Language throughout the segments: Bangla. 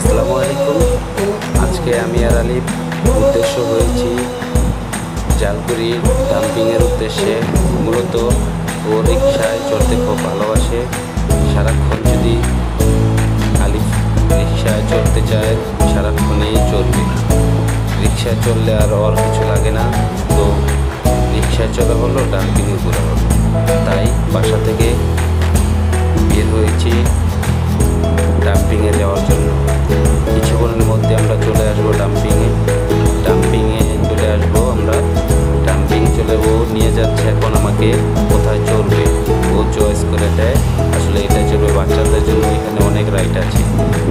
আসসালামু আলাইকুম। আজকে আমি আর আলিফ উদ্দেশ্য হয়েছি জালকুড়ি ডাম্পিংয়ের উদ্দেশ্যে। মূলত ও রিক্সায় চড়তে খুব ভালোবাসে। সারাক্ষণ যদি আলিফ রিক্সায় চড়তে চায় সারাক্ষণেই চলবে। রিক্সায় চললে আর ওর কিছু লাগে না, তো রিক্সায় চলা হলো, ডাম্পিংয়ে ঘোরা হলো। তাই বাসা থেকে বের হয়েছি ডাম্পিংয়ে যাওয়ার জন্য। কিছুক্ষণের মধ্যে আমরা চলে আসবো ডাম্পিংয়ে চলে আসবো আমরা। ডাম্পিং চলে ও নিয়ে যাচ্ছে এখন আমাকে কোথায় চড়বে, ও চয়েস করে দেয়। আসলে এটা চলবে বাচ্চাদের জন্য, এখানে অনেক রাইড আছে।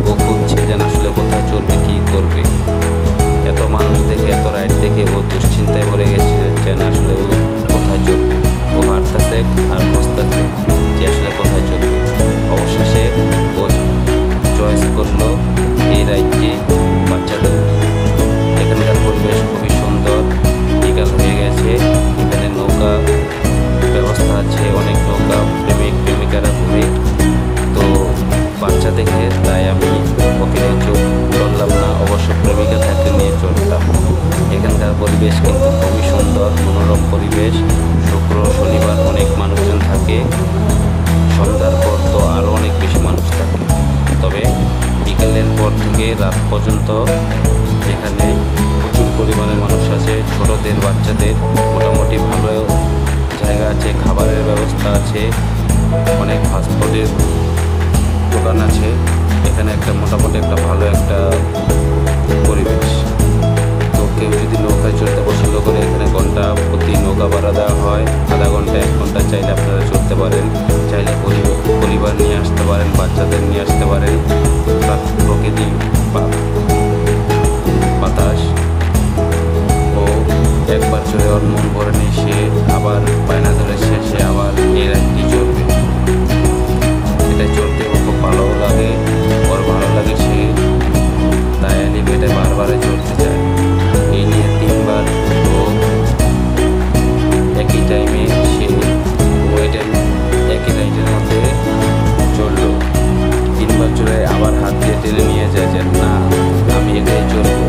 ও খুঁজছে যেন আসলে কোথায় চলবে, কী করবে। এত মানুষ দেখে, এত রাইড দেখে ও দুশ্চিন্তায় ভরে গেছে যেন আসলে ও কোথায় চলবে। ও হাঁটতেছে আর খুঁজতেছে যে আসলে কোথায় চলবে। অবশেষে ও চয়েস করলো এই রাইডটি বাচ্চাদের। এখানকার পরিবেশ খুবই সুন্দর। বিকাল হয়ে গেছে, এখানে নৌকা ব্যবস্থা আছে, অনেক নৌকা প্রেমিক প্রেমিকারা ঘুরে। তো বাচ্চা দেখে তাই আমি ওকে চললাম না, অবশ্য প্রেমিকা থাকলে নিয়ে চলতাম। এখানকার পরিবেশ কিন্তু খুবই সুন্দর, মনোরম পরিবেশ। শুক্র শনিবার অনেক মানুষজন থাকে, সন্ধ্যার পর তো আরও অনেক বেশি মানুষ থাকে। তবে বিকেলের পর থেকে রাত পর্যন্ত এখানে প্রচুর পরিমাণে মানুষ আছে। ছোটদের বাচ্চাদের মোটামুটি ভালো জায়গা আছে, খাবারের ব্যবস্থা আছে, অনেক ফাস্টফুডের দোকান আছে। এখানে একটা মোটামুটি একটা ভালো একটা পরিবেশ। তো কেউ যদি নৌকায় চড়তে পছন্দ করে, এখানে ঘন্টা প্রতি নৌকা ভাড়া দেওয়া হয়। আধা ঘন্টা 1 ঘন্টা চাইলে আপনারা চড়তে পারেন। চাইলে পরিবার নিয়ে আসতে পারেন, বাচ্চাদের নিয়ে আসতে পারেন। প্রকৃতি বাতাস ও একবার চড়ে ওর মন ভরে নিয়ে সে আবার বায়না ধরে সে আবার এই রাইডটি চড়বে। এটা চড়তে খুব ভালো লাগে, ওর ভালো লাগে, সে তাই আলিফ এটা বারবারে চড়তে চায়। এই নিয়ে 3বার ও একই টাইমে সে একই রাইডের মধ্যে চড়লো। 3বার চড়ে আবার হাত দিয়ে টেনে নিয়ে যায় যে না আমি এটাই চড়বো।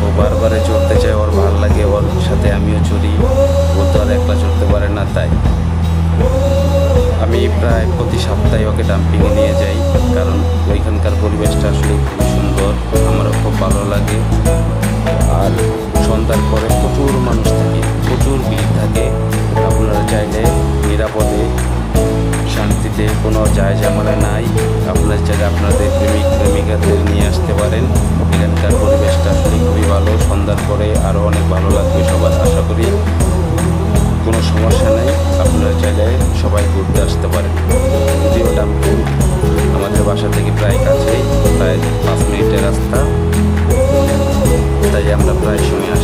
ও বারবারে চড়তে চায়, ওর ভালো লাগে, ওর সাথে আমিও চড়ি। ও তো আর একলা চড়তে পারে না, তাই আমি প্রায় প্রতি সপ্তাহে ওকে ডাম্পিংয়ে নিয়ে যাই। কারণ ওইখানকার পরিবেশটা আসলে খুব সুন্দর, আমারও খুব ভালো লাগে। আর সন্ধ্যার পরে প্রচুর মানুষ থাকে, প্রচুর ভিড় থাকে। আপনারা চাইলে নিরাপদে শান্তিতে কোনো যায় ঝামেলা নাই, আপনারা চাইলে আপনাদের প্রেমিক প্রেমিকাদের নিয়ে আসতে পারেন। এখানকার পরিবেশটা আসলে খুবই ভালো। সন্ধ্যার পরে আরও অনেক ভালো লাগবে সবার, আশা করি কোনো সমস্যা নেই। আপনারা চাইলে সবাই ঘুরতে আসতে পারেন। যদিও ডাম্পিং আমাদের বাসা থেকে প্রায় কাছেই, প্রায় 5 মিনিটের রাস্তা, তাই আমরা প্রায় সময় আসি।